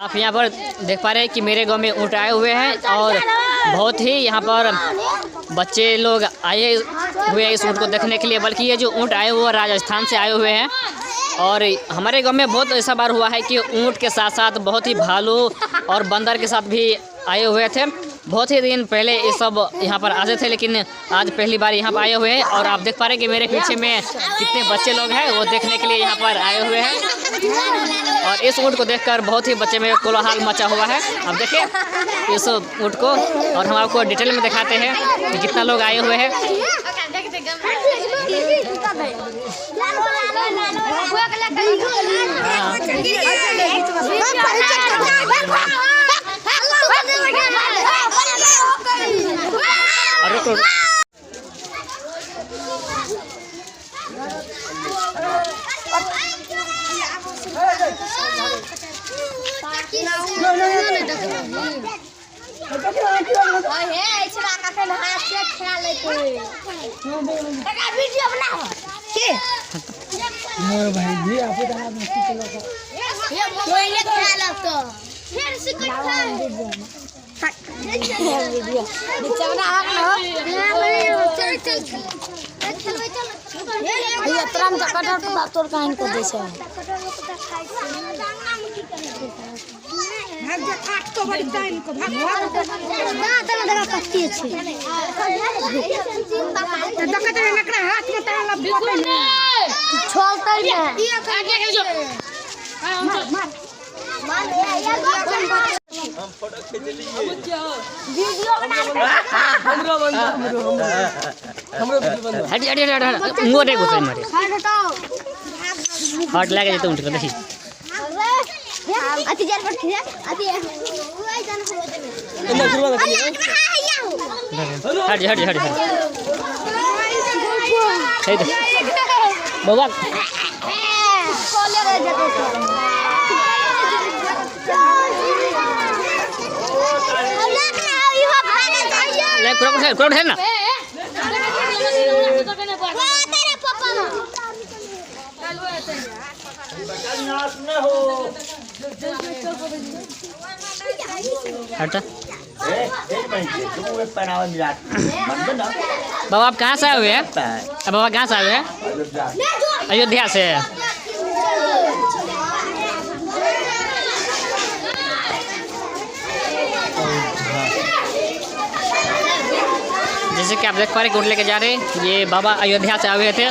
आप यहाँ पर देख पा रहे हैं कि मेरे गांव में ऊँट आए हुए हैं और बहुत ही यहाँ पर बच्चे लोग आए हुए हैं इस ऊँट को देखने के लिए। बल्कि ये जो ऊँट आए हुए राजस्थान से आए हुए हैं और हमारे गांव में बहुत ऐसा बार हुआ है कि ऊँट के साथ साथ बहुत ही भालू और बंदर के साथ भी आए हुए थे। बहुत ही दिन पहले ये सब यहाँ पर आते थे, लेकिन आज पहली बार यहाँ पर आए हुए हैं। और आप देख पा रहे हैं कि मेरे पीछे में कितने बच्चे लोग हैं वो देखने के लिए यहाँ पर आए हुए हैं। और इस ऊँट को देखकर बहुत ही बच्चे में कोलाहल मचा हुआ है। अब देखिए इस ऊँट को और हम आपको डिटेल में दिखाते हैं कि कितना लोग आए हुए हैं। तोर कान को दे छै भाग जा काट तो बड़ी टाइम को भाग तना दगा कत्ती छै दकत में नकरा हाथ में ताला बिल्कुल छोलतै ने आगे के जो मार हम फोटो खींच लिए वीडियो बना हमरो वीडियो बना हट मोरे घुसे मारे हटाओ हट लागे जेते उठ के देखी अति जल पर खिया अति ओए जान हो इन्ना शुरू कर हट हे दे बाबा खोले रह जाते ले क्रोड है ना हटा बाबा आप कहाँ से आए हुए हैं? बाबा कहाँ से आए हुए हैं? अयोध्या से। जैसे कि आप देख पा रहे हैं ऊँट लेके जा रहे हैं, ये बाबा अयोध्या से आए हुए थे